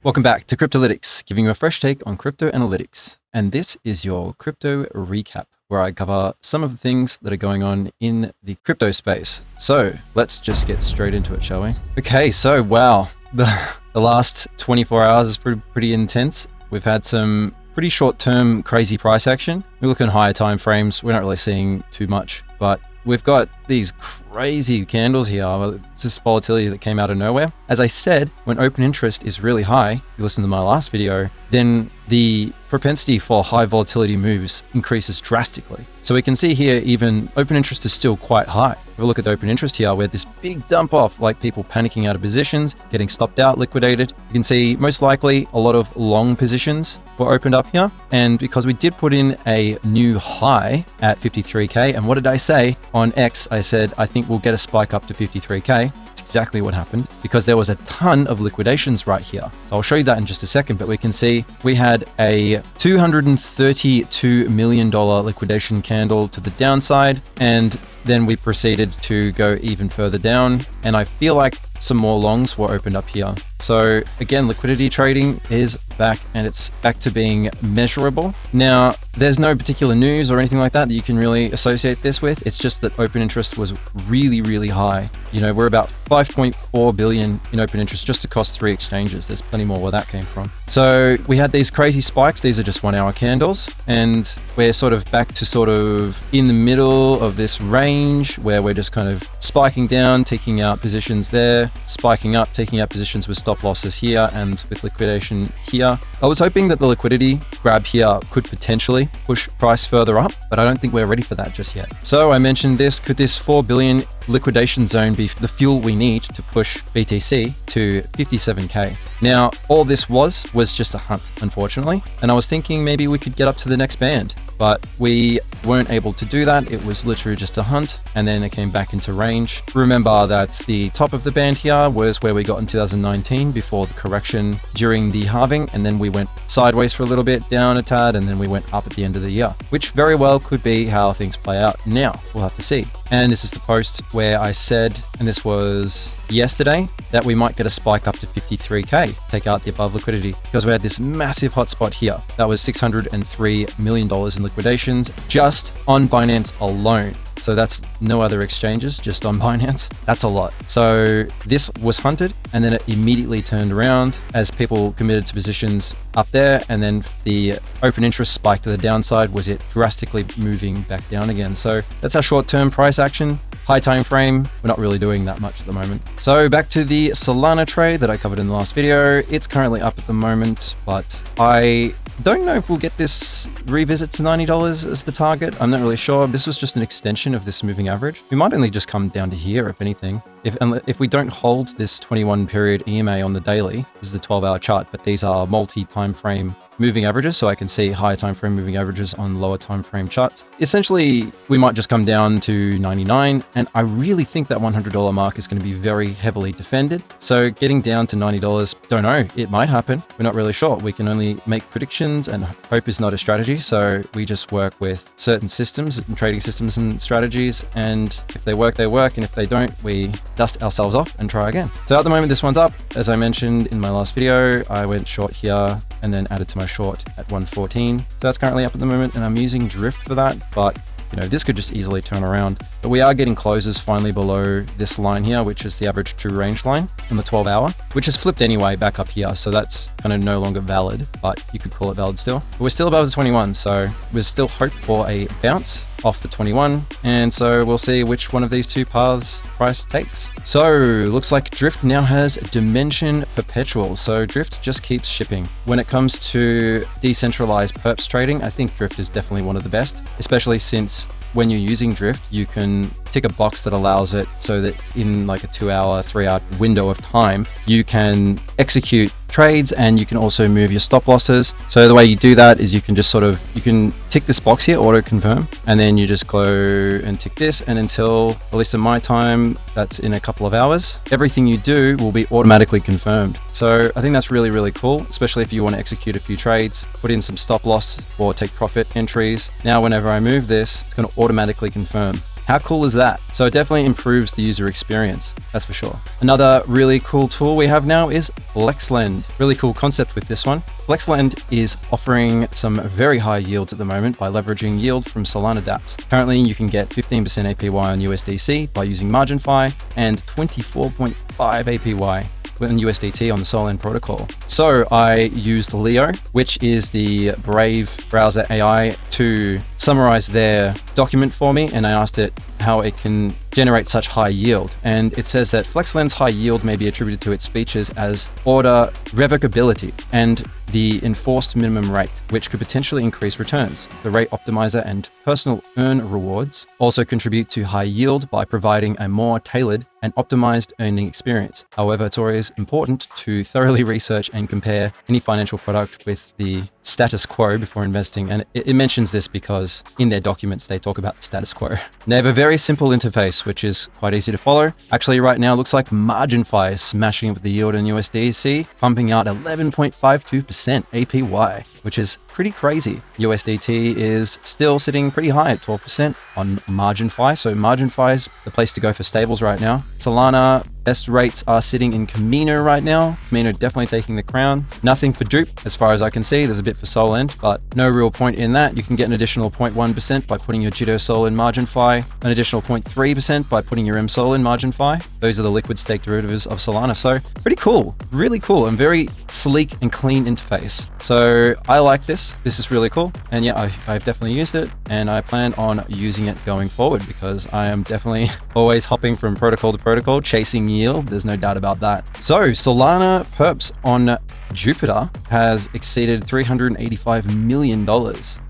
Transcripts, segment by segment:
Welcome back to Kryptolytix, giving you a fresh take on crypto analytics. And this is your crypto recap, where I cover some of the things that are going on in the crypto space. So let's just get straight into it, shall we? Okay, so wow, the last 24 hours is pretty intense. We've had some pretty short-term crazy price action. We look in higher time frames, we're not really seeing too much, but we've got these crazy candles here. It's this volatility that came out of nowhere. As I said, when open interest is really high, if you listen to my last video, then the propensity for high volatility moves increases drastically. So we can see here, even open interest is still quite high. If we look at the open interest here, we had this big dump off, like people panicking out of positions, getting stopped out, liquidated. You can see most likely a lot of long positions were opened up here. And because we did put in a new high at 53K, and what did I say on X? I said, I think we'll get a spike up to 53K. It's exactly what happened, because there was a ton of liquidations right here. So I'll show you that in just a second, but we can see we had a $232 million liquidation candle to the downside, and then we proceeded to go even further down, and I feel like some more longs were opened up here. So again, liquidity trading is back, and it's back to being measurable. Now, there's no particular news or anything like that you can really associate this with. It's just that open interest was really high. You know, we're about 5.4 billion in open interest just across 3 exchanges. There's plenty more where that came from. So we had these crazy spikes. These are just 1 hour candles, and we're sort of back to sort of in the middle of this range where we're just kind of spiking down, taking out positions there, spiking up, taking out positions with stop losses here and with liquidation here. I was hoping that the liquidity grab here could potentially push price further up, but I don't think we're ready for that just yet. So I mentioned this, could this 4 billion liquidation zone be the fuel we need to push BTC to 57K? Now, all this was just a hunt, unfortunately. And I was thinking maybe we could get up to the next band, but we weren't able to do that. It was literally just a hunt, and then it came back into range. Remember that the top of the band here was where we got in 2019 before the correction during the halving, and then we went sideways for a little bit, down a tad, and then we went up at the end of the year, which very well could be how things play out. Now, we'll have to see. And this is the post where I said, and this was yesterday, that we might get a spike up to 53K, take out the above liquidity, because we had this massive hotspot here. That was $603 million in liquidations just on Binance alone. So that's no other exchanges, just on Binance. That's a lot. So this was hunted, and then it immediately turned around as people committed to positions up there, and then the open interest spike to the downside was it drastically moving back down again. So that's our short-term price action. High time frame, we're not really doing that much at the moment. So back to the Solana trade that I covered in the last video. It's currently up at the moment, but I don't know if we'll get this revisit to $90 as the target. I'm not really sure. This was just an extension of this moving average. We might only just come down to here, if anything. If we don't hold this 21 period EMA on the daily, this is a 12-hour chart, but these are multi-time frame moving averages, so I can see higher time frame moving averages on lower time frame charts. Essentially, we might just come down to 99, and I really think that $100 mark is going to be very heavily defended. So getting down to $90, don't know, it might happen. We're not really sure. We can only make predictions, and hope is not a strategy. So we just work with certain systems and trading systems and strategies, and if they work, they work, and if they don't, we dust ourselves off and try again. So at the moment, this one's up. As I mentioned in my last video, I went short here and then added to my short at 114. So that's currently up at the moment, and I'm using drift for that, but you know, this could just easily turn around. But we are getting closes finally below this line here, which is the average true range line on the 12 hour, which is flipped anyway back up here. So that's kind of no longer valid, but you could call it valid still. But we're still above the 21. So there's still hope for a bounce off the 21. And so we'll see which one of these two paths price takes. So looks like Drift now has Dimension Perpetual. So Drift just keeps shipping. When it comes to decentralized perps trading, I think Drift is definitely one of the best, especially since when you're using Drift, you can tick a box that allows it so that in like a 2-hour, 3-hour window of time, you can execute trades and you can also move your stop losses. So the way you do that is you can just you can tick this box here, auto confirm, and then you just go and tick this, and until, at least in my time, that's in a couple of hours, everything you do will be automatically confirmed. So I think that's really cool, especially if you want to execute a few trades, put in some stop loss or take profit entries. Now, whenever I move this, it's going to automatically confirm. How cool is that? So it definitely improves the user experience, that's for sure. Another really cool tool we have now is Flexlend. Really cool concept with this one. Flexlend is offering some very high yields at the moment by leveraging yield from Solana dApps. Currently, you can get 15% APY on USDC by using MarginFi and 24.5 APY in USDT on the Solana protocol. So I used Leo, which is the Brave browser AI, to summarize their document for me, and I asked it how it can generate such high yield. And it says that Flexlend's high yield may be attributed to its features as order revocability and the enforced minimum rate, which could potentially increase returns. The rate optimizer and personal earn rewards also contribute to high yield by providing a more tailored and optimized earning experience. However, it's always important to thoroughly research and compare any financial product with the status quo before investing. And it mentions this because in their documents, they talk about the status quo. They have a very simple interface, which is quite easy to follow. Actually, right now, it looks like MarginFi is smashing it with the yield in USDC, pumping out 11.52% APY, which is pretty crazy. USDT is still sitting pretty high at 12% on MarginFi. So MarginFi is the place to go for stables right now. Solana, best rates are sitting in Camino right now. Camino definitely taking the crown. Nothing for Dupe as far as I can see. There's a bit for Solend, but no real point in that. You can get an additional 0.1% by putting your Jito Sol in MarginFi, an additional 0.3% by putting your MSol in MarginFi. Those are the liquid stake derivatives of Solana. So pretty cool, really cool, and very sleek and clean interface. So I like this. This is really cool. And yeah, I've definitely used it, and I plan on using it going forward because I am definitely always hopping from protocol to protocol, chasing yield. There's no doubt about that. So Solana Perps on Jupiter has exceeded $385 million.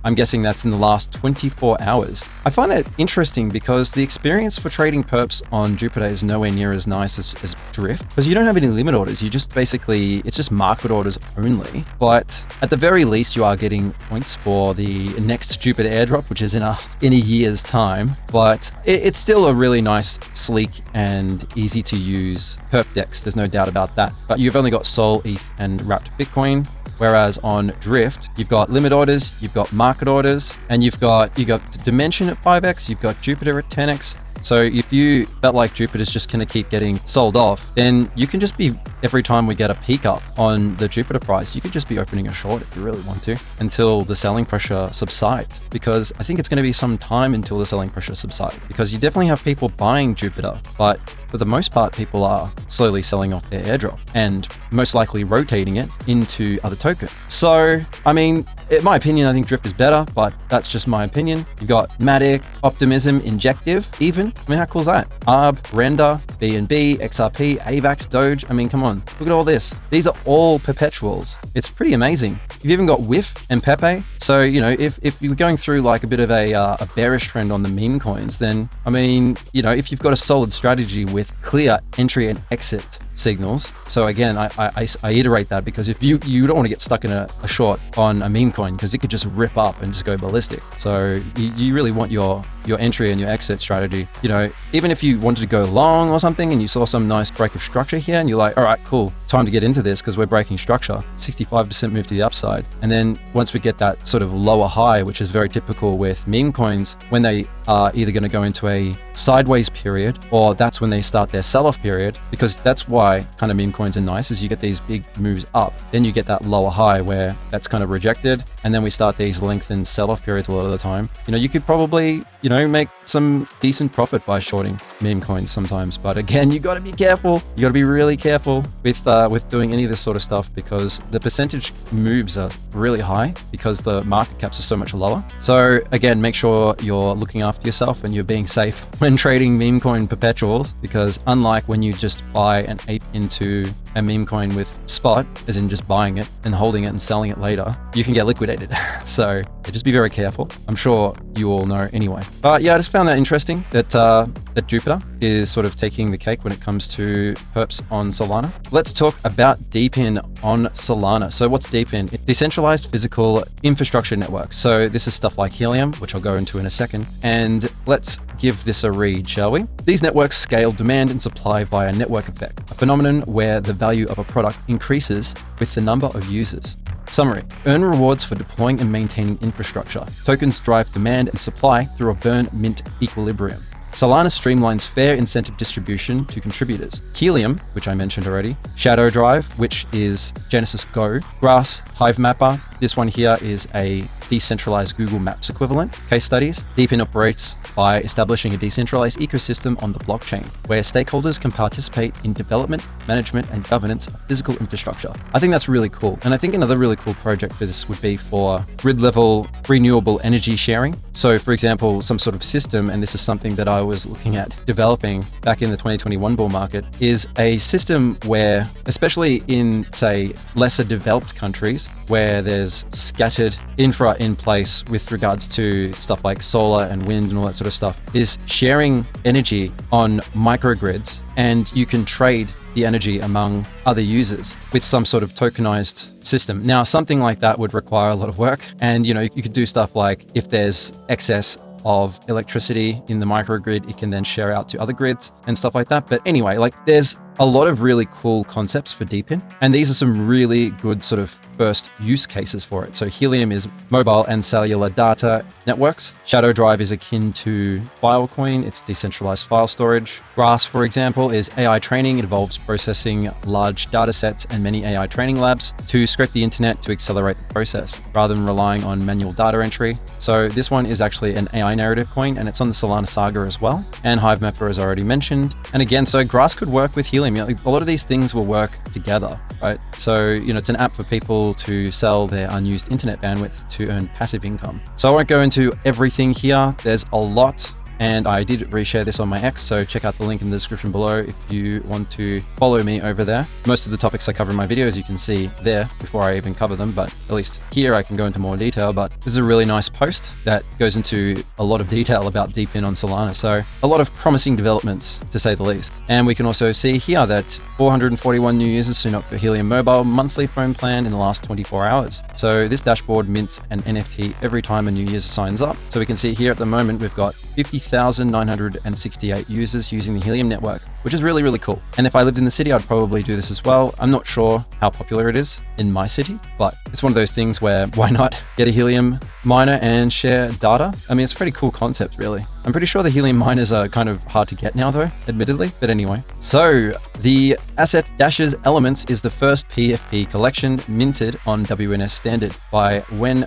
I'm guessing that's in the last 24 hours. I find that interesting because the experience for trading perps on Jupiter is nowhere near as nice as Drift, because you don't have any limit orders. You just basically, it's just market orders only. But at the very least, you are getting points for the next Jupiter airdrop, which is in a year's time. But it's still a really nice, sleek, and easy to use perp dex. There's no doubt about that. But you've only got Sol, ETH, and wrapped Bitcoin. Whereas on Drift, you've got limit orders, you've got market orders, and you've got Dimension at 5x, you've got Jupiter at 10x. So if you felt like Jupiter's just going to keep getting sold off, then you can just be, every time we get a peak up on the Jupiter price, you could just be opening a short if you really want to, until the selling pressure subsides. Because I think it's going to be some time until the selling pressure subsides, because you definitely have people buying Jupiter, but for the most part, people are slowly selling off their airdrop and most likely rotating it into other tokens. So, I mean, in my opinion, I think Drift is better, but that's just my opinion. You've got Matic, Optimism, Injective, even. I mean, how cool is that? ARB, Render, BNB, XRP, AVAX, Doge. I mean, come on, look at all this. These are all perpetuals. It's pretty amazing. You've even got WIF and Pepe. So, you know, if you're going through like a bit of a bearish trend on the meme coins, then, I mean, you know, if you've got a solid strategy with clear entry and exit signals. So again, I iterate that because if you don't want to get stuck in a short on a meme coin, because it could just rip up and just go ballistic. So you really want your entry and your exit strategy. You know, even if you wanted to go long or something and you saw some nice break of structure here and you're like, all right, cool, time to get into this because we're breaking structure, 65% move to the upside. And then once we get that sort of lower high, which is very typical with meme coins, when they are either going to go into a sideways period or that's when they start their sell-off period, because that's why kind of meme coins are nice, is you get these big moves up, then you get that lower high where that's kind of rejected, and then we start these lengthened sell-off periods a lot of the time. You know, you could probably, you know, make some decent profit by shorting meme coins sometimes, but again, you got to be careful. You got to be really careful with doing any of this sort of stuff, because the percentage moves are really high because the market caps are so much lower. So again, make sure you're looking after yourself and you're being safe when trading meme coin perpetuals, because unlike when you just buy an ape into a meme coin with spot, as in just buying it and holding it and selling it later, you can get liquidated. So just be very careful. I'm sure you all know anyway. But yeah, I just found that interesting that that Jupiter is sort of taking the cake when it comes to perps on Solana. Let's talk about DePIN on Solana. So what's DePIN? It's decentralized physical infrastructure network. So this is stuff like Helium, which I'll go into in a second. And let's give this a read, shall we? These networks scale demand and supply via network effect, a phenomenon where the value of a product increases with the number of users. Summary: earn rewards for deploying and maintaining infrastructure. Tokens drive demand and supply through a burn-mint equilibrium. Solana streamlines fair incentive distribution to contributors. Helium, which I mentioned already. Shadow Drive, which is Genesis Go. Grass, Hive Mapper. This one here is a decentralized Google Maps equivalent. Case studies. DePIN operates by establishing a decentralized ecosystem on the blockchain, where stakeholders can participate in development, management, and governance of physical infrastructure. I think that's really cool. And I think another really cool project for this would be for grid-level renewable energy sharing. So for example, some sort of system, and this is something that I was looking at developing back in the 2021 bull market, is a system where, especially in, say, lesser developed countries, where there's scattered infra in place with regards to stuff like solar and wind and all that sort of stuff, is sharing energy on microgrids, and you can trade the energy among other users with some sort of tokenized system. Now, something like that would require a lot of work. And, you know, you could do stuff like if there's excess of electricity in the microgrid, it can then share out to other grids and stuff like that. But anyway, like there's a lot of really cool concepts for DePIN, and these are some really good sort of first use cases for it. So Helium is mobile and cellular data networks. Shadow Drive is akin to Filecoin. It's decentralized file storage. Grass, for example, is AI training. It involves processing large data sets and many AI training labs to scrape the internet to accelerate the process rather than relying on manual data entry. So this one is actually an AI narrative coin, and it's on the Solana Saga as well. And Hive Mapper, as already mentioned. And again, so Grass could work with Helium. You know, a lot of these things will work together, right? So, you know, it's an app for people to sell their unused internet bandwidth to earn passive income. So I won't go into everything here. There's a lot. And I did reshare this on my X, so check out the link in the description below if you want to follow me over there. Most of the topics I cover in my videos you can see there before I even cover them, but at least here I can go into more detail. But this is a really nice post that goes into a lot of detail about DePIN on Solana. So a lot of promising developments, to say the least. And we can also see here that 441 new users signed up for Helium Mobile monthly phone plan in the last 24 hours. So this dashboard mints an NFT every time a new user signs up. So we can see here at the moment, we've got 50,968 users using the Helium network, which is really, really cool. And if I lived in the city, I'd probably do this as well. I'm not sure how popular it is in my city, but it's one of those things where why not get a Helium miner and share data? I mean, it's a pretty cool concept, really. I'm pretty sure the Helium miners are kind of hard to get now though, admittedly, but anyway. So the Asset Dashes Elements is the first PFP collection minted on WNS Standard by When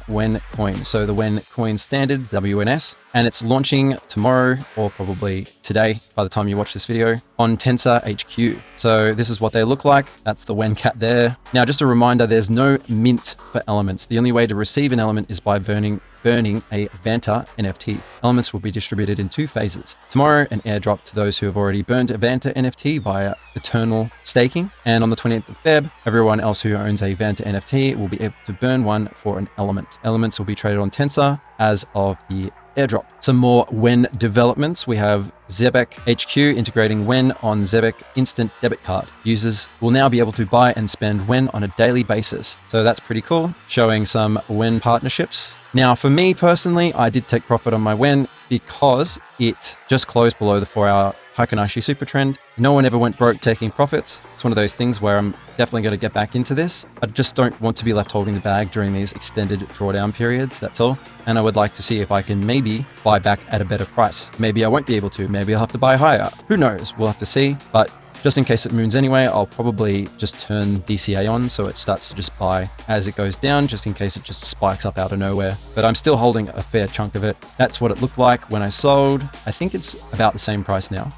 Coin. So the When Coin Standard, WNS, and it's launching tomorrow or probably today by the time you watch this video on Tensor HQ. So this is what they look like. That's the When cat there. Now, just a reminder, there's no mint for elements. The only way to receive an element is by burning a Vanta NFT. Elements will be distributed in 2 phases. Tomorrow, an airdrop to those who have already burned a Vanta NFT via eternal staking. And on the 20th of Feb, everyone else who owns a Vanta NFT will be able to burn one for an element. Elements will be traded on Tensor as of the airdrop. Some more When developments. We have Zebek HQ integrating When on Zebek Instant Debit Card. Users will now be able to buy and spend When on a daily basis. So that's pretty cool, showing some When partnerships. Now, for me personally, I did take profit on my When because it just closed below the 4-hour Heikenaishi super trend. No one ever went broke taking profits. It's one of those things where I'm definitely going to get back into this. I just don't want to be left holding the bag during these extended drawdown periods, that's all. And I would like to see if I can maybe buy back at a better price. Maybe I won't be able to. Maybe I'll have to buy higher. Who knows? We'll have to see. But just in case it moons anyway, I'll probably just turn DCA on so it starts to just buy as it goes down, just in case it just spikes up out of nowhere. But I'm still holding a fair chunk of it. That's what it looked like when I sold. I think it's about the same price now.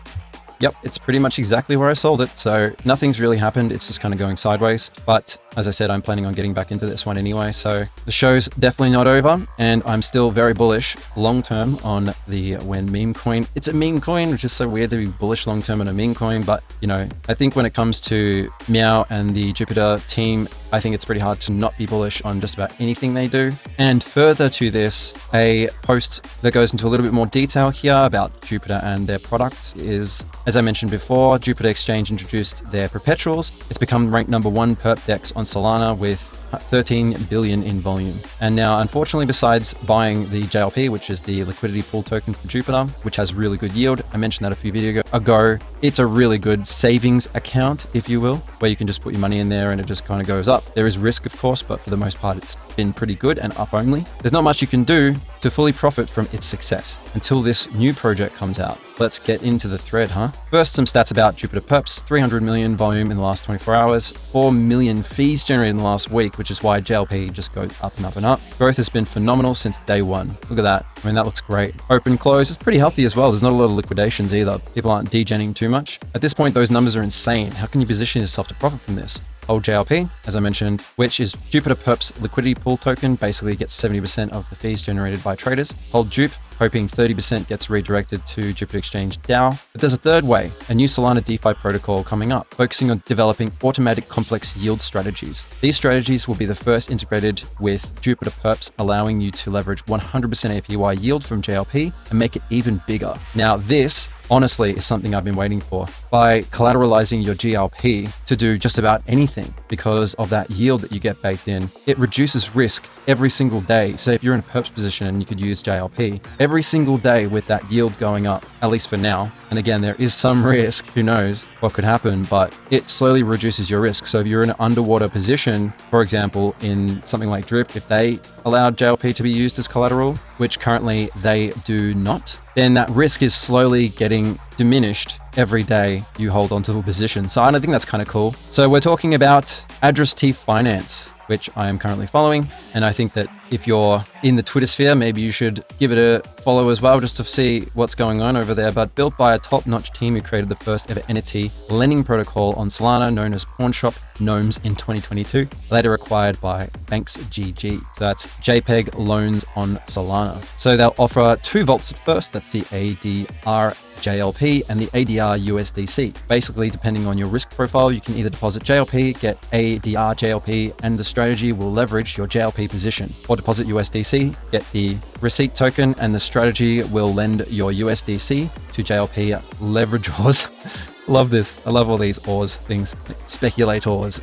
Yep, it's pretty much exactly where I sold it. So nothing's really happened. It's just kind of going sideways. But as I said, I'm planning on getting back into this one anyway. So the show's definitely not over. And I'm still very bullish long-term on the When meme coin. It's a meme coin, which is so weird to be bullish long-term on a meme coin. But, you know, I think when it comes to Meow and the Jupiter team, I think it's pretty hard to not be bullish on just about anything they do. And further to this, a post that goes into a little bit more detail here about Jupiter and their products is, as I mentioned before, Jupiter Exchange introduced their perpetuals. It's become ranked #1 perp dex on Solana with 13 billion in volume. And now, unfortunately, besides buying the JLP, which is the liquidity pool token for Jupiter, which has really good yield, I mentioned that a few videos ago, it's a really good savings account, if you will, where you can just put your money in there and it just kind of goes up. There is risk, of course, but for the most part, it's been pretty good and up only. There's not much you can do to fully profit from its success until this new project comes out. Let's get into the thread, huh? First, some stats about Jupiter Perps. 300 million volume in the last 24 hours, 4 million fees generated in the last week, which is why JLP just goes up and up and up. Growth has been phenomenal since day one. Look at that. I mean, that looks great. Open, close, it's pretty healthy as well. There's not a lot of liquidations either. People aren't degenning too much. At this point, those numbers are insane. How can you position yourself to profit from this? Hold JLP, as I mentioned, which is Jupiter Perps liquidity pool token, basically gets 70% of the fees generated by traders. Hold Jupe, hoping 30% gets redirected to Jupiter Exchange DAO. But there's a third way, a new Solana DeFi protocol coming up, focusing on developing automatic complex yield strategies. These strategies will be the first integrated with Jupiter Perps, allowing you to leverage 100% APY yield from JLP and make it even bigger. Now this, honestly, is something I've been waiting for. By collateralizing your GLP to do just about anything because of that yield that you get baked in, it reduces risk every single day. So if you're in a perps position and you could use JLP, every single day with that yield going up, at least for now, and again, there is some risk, who knows what could happen, but it slowly reduces your risk. So if you're in an underwater position, for example, in something like Drip, if they allowed JLP to be used as collateral, which currently they do not, then that risk is slowly getting diminished every day you hold onto the position. So I think that's kind of cool. So we're talking about Adrastea Finance, which I am currently following. And I think that if you're in the Twitter sphere, maybe you should give it a follow as well, just to see what's going on over there. But built by a top-notch team who created the first ever NFT lending protocol on Solana, known as Pawnshop Gnomes in 2022, later acquired by Banks GG. So that's JPEG loans on Solana. So they'll offer two vaults at first. That's the ADR JLP and the ADR USDC. Basically, depending on your risk profile, you can either deposit JLP, get ADR JLP, and the strategy will leverage your JLP position. Or deposit USDC, get the receipt token, and the strategy will lend your USDC to JLP leveragers. Love this. I love all these ORs things, speculators.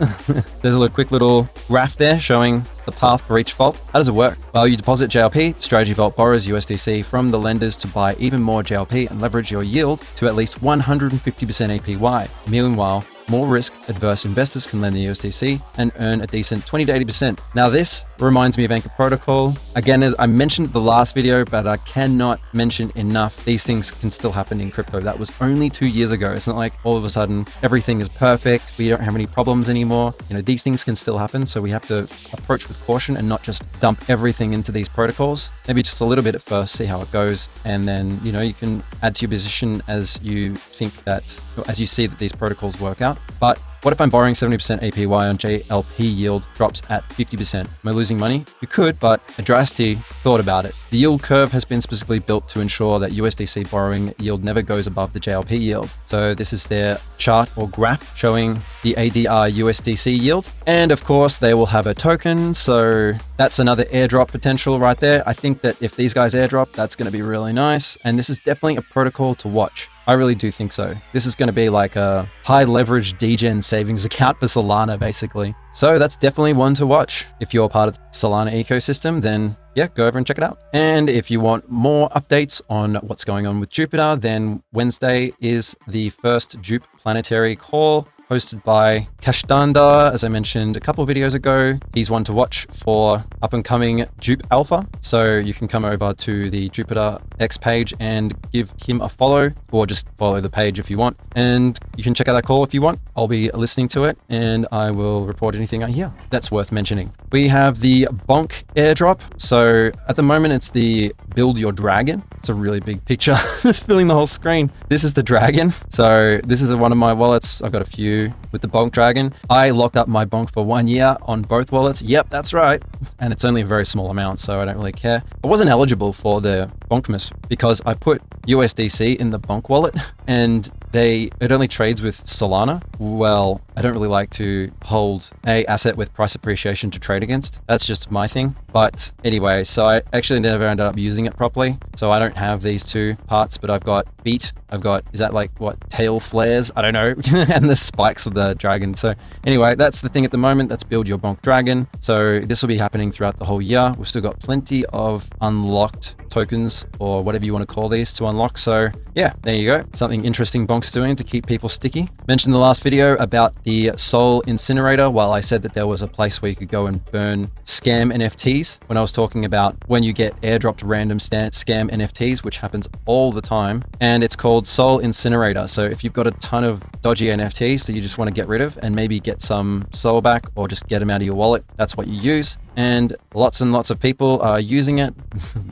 There's a quick little graph there showing the path for each vault. How does it work? Well, you deposit JLP, strategy vault borrows USDC from the lenders to buy even more JLP and leverage your yield to at least 150% APY. Meanwhile, more risk-adverse investors can lend the USDC and earn a decent 20 to 80%. Now, this reminds me of Anchor Protocol. Again, as I mentioned in the last video, but I cannot mention enough, these things can still happen in crypto. That was only 2 years ago. It's not like all of a sudden everything is perfect. We don't have any problems anymore. You know, these things can still happen. So we have to approach with caution and not just dump everything into these protocols. Maybe just a little bit at first, see how it goes. And then, you know, you can add to your position as you think that, as you see that these protocols work out. But what if I'm borrowing 70% APY on JLP yield drops at 50%? Am I losing money? You could, but Adrastea thought about it. The yield curve has been specifically built to ensure that USDC borrowing yield never goes above the JLP yield. So this is their chart or graph showing the ADR USDC yield. And of course, they will have a token. So that's another airdrop potential right there. I think that if these guys airdrop, that's going to be really nice. And this is definitely a protocol to watch. I really do think so. This is going to be like a high leverage degen savings account for Solana, basically. So that's definitely one to watch. If you're part of the Solana ecosystem, then yeah, go over and check it out. And if you want more updates on what's going on with Jupiter, then Wednesday is the first Jupe planetary call, hosted by Kashtanda, as I mentioned a couple of videos ago. He's one to watch for up and coming Jupe Alpha. So you can come over to the Jupiter X page and give him a follow, or just follow the page if you want. And you can check out that call if you want. I'll be listening to it and I will report anything I hear. That's worth mentioning. We have the BONK airdrop. So at the moment, it's the Build Your Dragon. It's a really big picture. It's filling the whole screen. This is the dragon. So this is one of my wallets. I've got a few with the BONK dragon. I locked up my BONK for 1 year on both wallets. Yep, that's right. And it's only a very small amount, so I don't really care. I wasn't eligible for the BONKmas because I put USDC in the BONK wallet and it only trades with Solana. Well, I don't really like to hold a asset with price appreciation to trade against. That's just my thing. But anyway, so I actually never ended up using it properly. So I don't have these two parts, but I've got beat. I've got, is that like what, tail flares? I don't know. And the spikes of the dragon. So anyway, that's the thing at the moment. Let's build your BONK dragon. So this will be happening throughout the whole year. We've still got plenty of unlocked tokens or whatever you want to call these to unlock. So yeah, there you go. Something interesting BONK's doing to keep people sticky. Mentioned in the last video about the Sol incinerator. Well, I said that there was a place where you could go and burn scam NFTs when I was talking about when you get airdropped random scam NFTs, which happens all the time. And it's called Sol incinerator. So if you've got a ton of dodgy NFTs that you just want to get rid of and maybe get some Sol back or just get them out of your wallet, that's what you use. And lots of people are using it.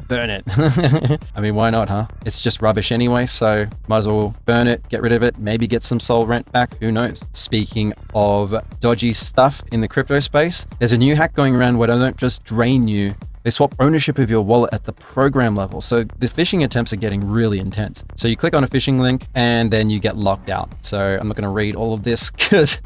Burn it. I mean, why not, huh? It's just rubbish anyway, so might as well burn it, get rid of it, maybe get some Sol rent back, who knows? Speaking of dodgy stuff in the crypto space, there's a new hack going around where they don't just drain you, they swap ownership of your wallet at the program level. So the phishing attempts are getting really intense. So you click on a phishing link and then you get locked out. So I'm not going to read all of this because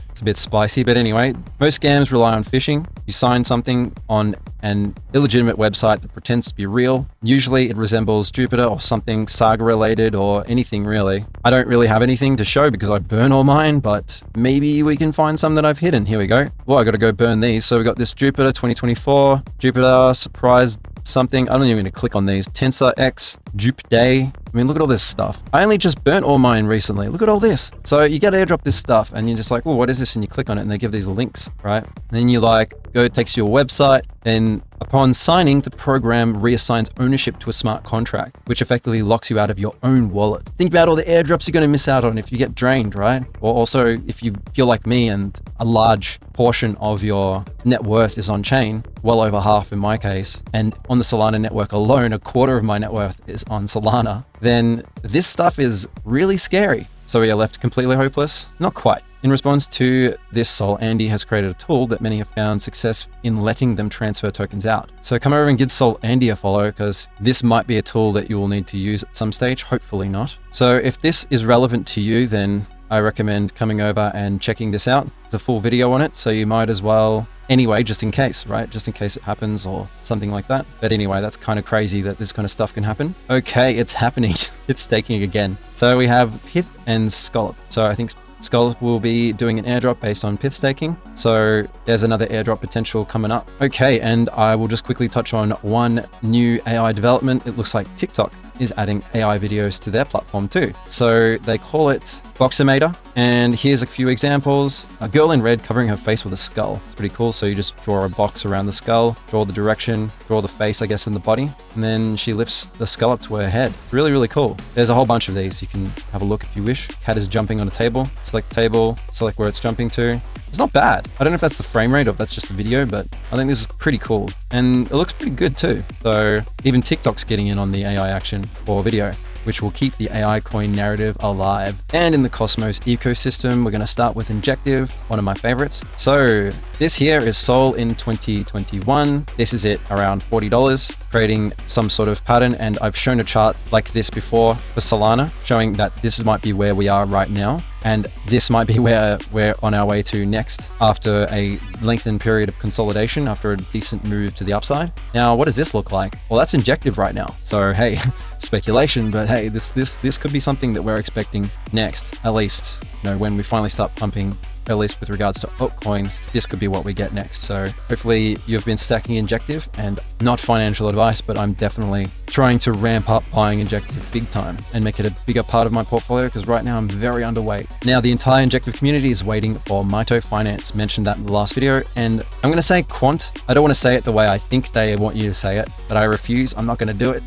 it's a bit spicy, but anyway, most scams rely on phishing. You sign something on an illegitimate website that pretends to be real. Usually it resembles Jupiter or something Saga related or anything really. I don't really have anything to show because I burn all mine, but maybe we can find some that I've hidden. Here we go. Well, I got to go burn these. So we got this Jupiter 2024, Jupiter surprise something. I don't even need to click on these. Tensor X, Jup Day. I mean, look at all this stuff. I only just burnt all mine recently. Look at all this. So you get airdrop this stuff and you're just like, well, what is this? And you click on it and they give these links, right? And then you like, go, it takes you to your website. Then upon signing, the program reassigns ownership to a smart contract, which effectively locks you out of your own wallet. Think about all the airdrops you're going to miss out on if you get drained, right? Or also if you feel like me and a large portion of your net worth is on chain, well over half in my case, and on the Solana network alone, a quarter of my net worth is on Solana, then this stuff is really scary. So we are left completely hopeless? Not quite. In response to this, Sol, Andy has created a tool that many have found success in letting them transfer tokens out. So come over and give Sol Andy a follow because this might be a tool that you will need to use at some stage, hopefully not. So if this is relevant to you, then I recommend coming over and checking this out. There's a full video on it, so you might as well anyway, just in case, right? Just in case it happens or something like that. But anyway, that's kind of crazy that this kind of stuff can happen. Okay, it's happening. It's staking again. So we have Pith and Scallop. So I think Scallop will be doing an airdrop based on Pith staking. So there's another airdrop potential coming up. Okay, and I will just quickly touch on one new AI development. It looks like TikTok is adding AI videos to their platform too. So they call it Boximator. And here's a few examples. A girl in red covering her face with a skull. It's pretty cool. So you just draw a box around the skull, draw the direction, draw the face, I guess, in the body. And then she lifts the skull up to her head. Really, really cool. There's a whole bunch of these. You can have a look if you wish. Cat is jumping on a table. Select table, select where it's jumping to. It's not bad. I don't know if that's the frame rate or if that's just the video, but I think this is pretty cool. And it looks pretty good too. So even TikTok's getting in on the AI action for video, which will keep the AI coin narrative alive. And in the Cosmos ecosystem, we're going to start with Injective, one of my favorites. So this here is Sol in 2021. This is it around $40, creating some sort of pattern. And I've shown a chart like this before for Solana, showing that this might be where we are right now. And this might be where we're on our way to next after a lengthened period of consolidation, after a decent move to the upside. Now, what does this look like? Well, that's Injective right now. So, hey, speculation, but hey, this could be something that we're expecting next, at least, you know, when we finally start pumping, at least with regards to altcoins, this could be what we get next. So hopefully you've been stacking Injective, and not financial advice, but I'm definitely trying to ramp up buying Injective big time and make it a bigger part of my portfolio because right now I'm very underweight. Now the entire Injective community is waiting for Mito Finance. Mentioned that in the last video, and I'm going to say quant. I don't want to say it the way I think they want you to say it, but I refuse. I'm not going to do it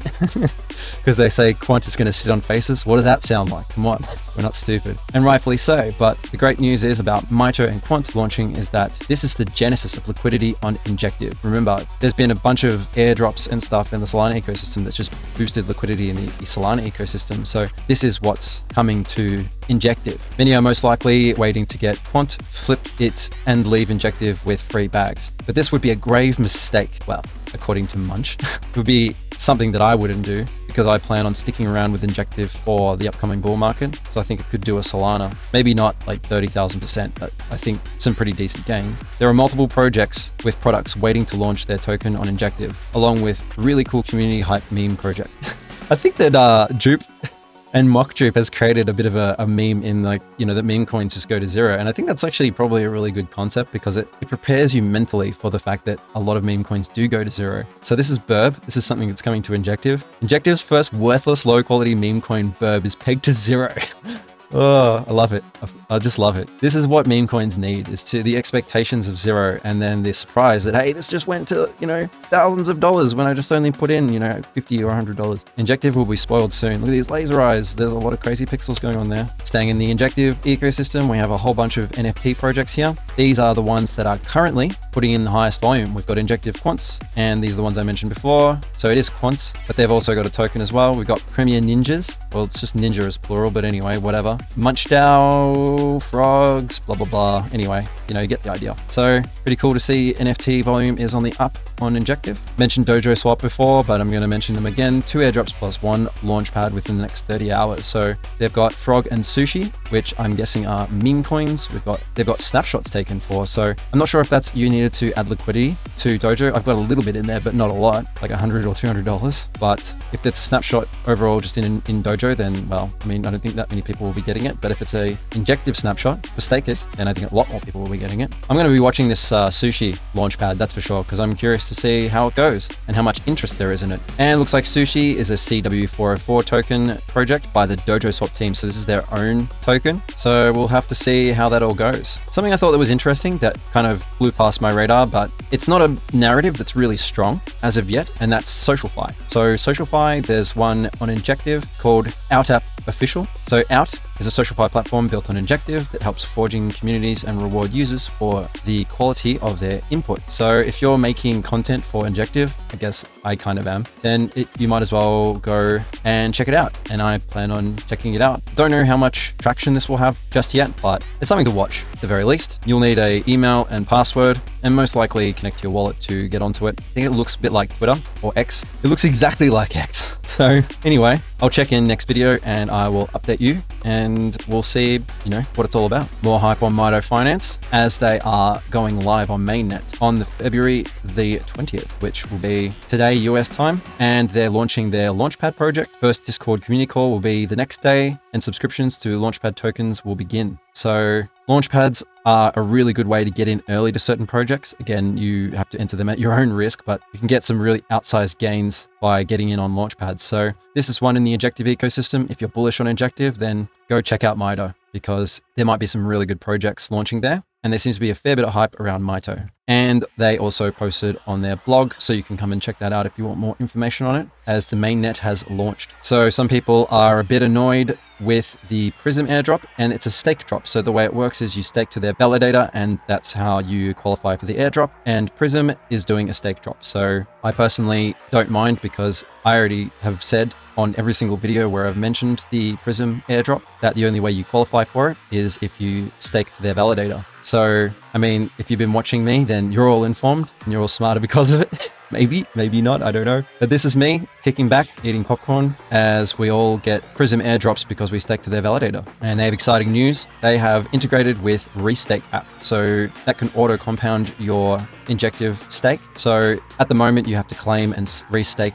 because they say quant is going to sit on faces. What does that sound like? Come on, we're not stupid, and rightfully so. But the great news is about Mito and Quant launching is that this is the genesis of liquidity on Injective. Remember, there's been a bunch of airdrops and stuff in the Solana ecosystem that's just boosted liquidity in the Solana ecosystem. So this is what's coming to Injective. Many are most likely waiting to get Quant, flip it, and leave Injective with free bags. But this would be a grave mistake. Well, according to Munch, it would be something that I wouldn't do because I plan on sticking around with Injective for the upcoming bull market. So I think it could do a Solana, maybe not like 30,000%, but I think some pretty decent gains. There are multiple projects with products waiting to launch their token on Injective, along with really cool community hype meme project. I think that And MockDrip has created a bit of a meme in like, that meme coins just go to zero. And I think that's actually probably a really good concept because it prepares you mentally for the fact that a lot of meme coins do go to zero. So this is Burb. This is something that's coming to Injective. Injective's first worthless low quality meme coin Burb is pegged to zero. Oh, I love it. I just love it. This is what meme coins need, is to the expectations of zero and then the surprise that, hey, this just went to, thousands of dollars when I just only put in, $50 or $100. Injective will be spoiled soon. Look at these laser eyes. There's a lot of crazy pixels going on there. Staying in the Injective ecosystem, we have a whole bunch of NFT projects here. These are the ones that are currently putting in the highest volume. We've got Injective Quants, and these are the ones I mentioned before. So it is Quants, but they've also got a token as well. We've got Premier Ninjas. Well, it's just Ninja as plural, but anyway, whatever. Munchdow, frogs, blah, blah, blah. Anyway, you get the idea. So pretty cool to see NFT volume is on the up on Injective. Mentioned DOJO Swap before, but I'm going to mention them again. 2 airdrops plus 1 launchpad within the next 30 hours. So they've got Frog and Sushi, which I'm guessing are meme coins. They've got snapshots taken for. So I'm not sure if that's you needed to add liquidity to Dojo. I've got a little bit in there, but not a lot, like $100 or $200. But if it's a snapshot overall just in Dojo, then, well, I don't think that many people will be getting it. But if it's a Injective snapshot for stakers, then I think a lot more people will be getting it. I'm going to be watching this Sushi launchpad, that's for sure, because I'm curious to see how it goes and how much interest there is in it. And it looks like Sushi is a CW404 token project by the DOJO Swap team. So this is their own token. So we'll have to see how that all goes. Something I thought that was interesting that kind of flew past my radar, but it's not a narrative that's really strong as of yet, and that's SocialFi. So SocialFi, there's one on Injective called Out App Official. So Out is a SocialFi platform built on Injective that helps forging communities and reward users for the quality of their input. So if you're making content for Injective, I guess I kind of am, then you might as well go and check it out. And I plan on checking it out. Don't know how much traction this will have just yet, but it's something to watch at the very least. You'll need an email and password and most likely connect to your wallet to get onto it. I think it looks a bit like Twitter or X. It looks exactly like X. So anyway, I'll check in next video and I will update you and we'll see, what it's all about. More hype on Mito Finance as they are going live on mainnet on the February the 20th, which will be today US time. And they're launching their Launchpad project. First Discord community call will be the next day and subscriptions to Launchpad tokens will begin. So Launchpads are a really good way to get in early to certain projects. Again, you have to enter them at your own risk, but you can get some really outsized gains by getting in on Launchpads. So this is one in the Injective ecosystem. If you're bullish on Injective, then go check out Mito because there might be some really good projects launching there. And there seems to be a fair bit of hype around Mito. And they also posted on their blog, so you can come and check that out if you want more information on it, as the mainnet has launched. So some people are a bit annoyed with the Pryzm airdrop, and it's a stake drop. So the way it works is you stake to their validator, and that's how you qualify for the airdrop. And Pryzm is doing a stake drop. So I personally don't mind because I already have said on every single video where I've mentioned the Pryzm airdrop that the only way you qualify for it is if you stake to their validator. So, if you've been watching me, then you're all informed and you're all smarter because of it. Maybe not, I don't know. But this is me kicking back, eating popcorn as we all get Pryzm airdrops because we stake to their validator. And they have exciting news. They have integrated with Restake app. So that can auto compound your Injective stake. So at the moment you have to claim and restake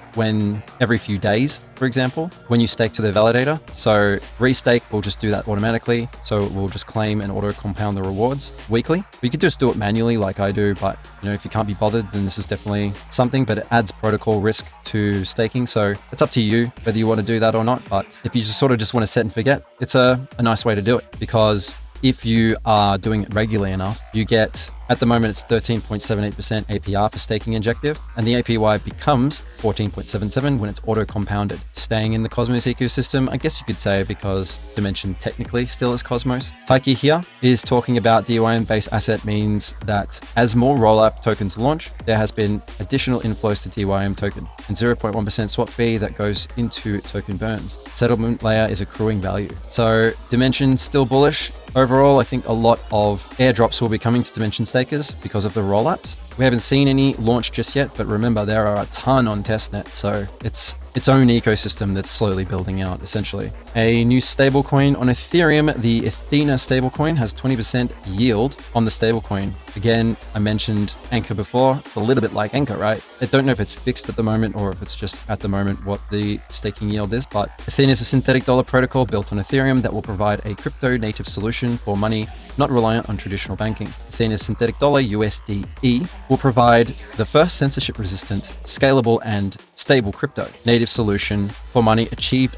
every few days, for example, when you stake to their validator. So Restake will just do that automatically. So it will just claim and auto compound the rewards weekly. You could just do it manually like I do, but if you can't be bothered, then this is definitely something, but it adds protocol risk to staking. So it's up to you whether you want to do that or not. But if you just want to set and forget, it's a nice way to do it, because if you are doing it regularly enough, you get, at the moment, it's 13.78% APR for staking Injective, and the APY becomes 14.77 when it's auto-compounded. Staying in the Cosmos ecosystem, I guess you could say, because Dimension technically still is Cosmos. Taiki here is talking about DYM-based asset means that as more rollup tokens launch, there has been additional inflows to DYM token, and 0.1% swap fee that goes into token burns. Settlement layer is accruing value. So Dimension still bullish. Overall, I think a lot of airdrops will be coming to Dimension stakers because of the rollups. We haven't seen any launch just yet, but remember, there are a ton on testnet, so it's its own ecosystem that's slowly building out, essentially. A new stablecoin on Ethereum, the Ethena stablecoin, has 20% yield on the stablecoin. Again, I mentioned Anchor before. It's a little bit like Anchor, right? I don't know if it's fixed at the moment or if it's just at the moment what the staking yield is, but Ethena is a synthetic dollar protocol built on Ethereum that will provide a crypto native solution for money not reliant on traditional banking. Ethena's synthetic dollar, USDE, will provide the first censorship-resistant, scalable, and stable crypto native solution for money achieved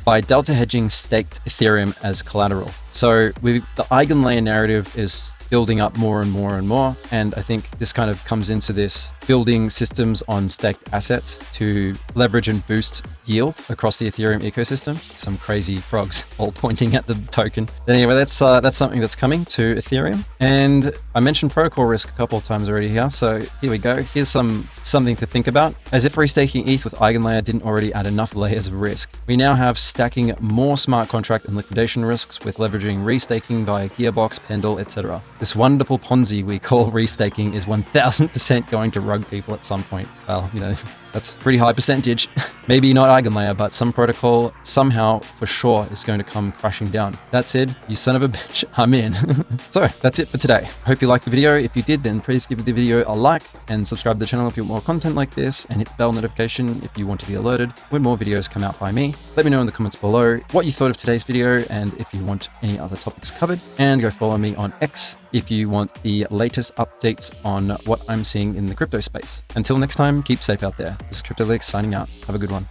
by delta hedging staked Ethereum as collateral. So the Eigenlayer narrative is building up more and more and more. And I think this kind of comes into this building systems on staked assets to leverage and boost yield across the Ethereum ecosystem. Some crazy frogs all pointing at the token. But anyway, that's something that's coming to Ethereum. And I mentioned protocol risk a couple of times already here. So here we go. Here's something to think about. As if restaking ETH with Eigenlayer didn't already add enough layers of risk, we now have stacking more smart contract and liquidation risks with leveraging restaking via Gearbox, Pendle, etc. This wonderful Ponzi we call restaking is 1000% going to rug people at some point. Well, that's a pretty high percentage. Maybe not Eigenlayer, but some protocol somehow for sure is going to come crashing down. That said, you son of a bitch, I'm in. So that's it for today. Hope you liked the video. If you did, then please give the video a like and subscribe to the channel if you want more content like this, and hit the bell notification if you want to be alerted when more videos come out by me. Let me know in the comments below what you thought of today's video and if you want any other topics covered, and go follow me on X if you want the latest updates on what I'm seeing in the crypto space. Until next time, keep safe out there. This is Kryptolytix signing out. Have a good one.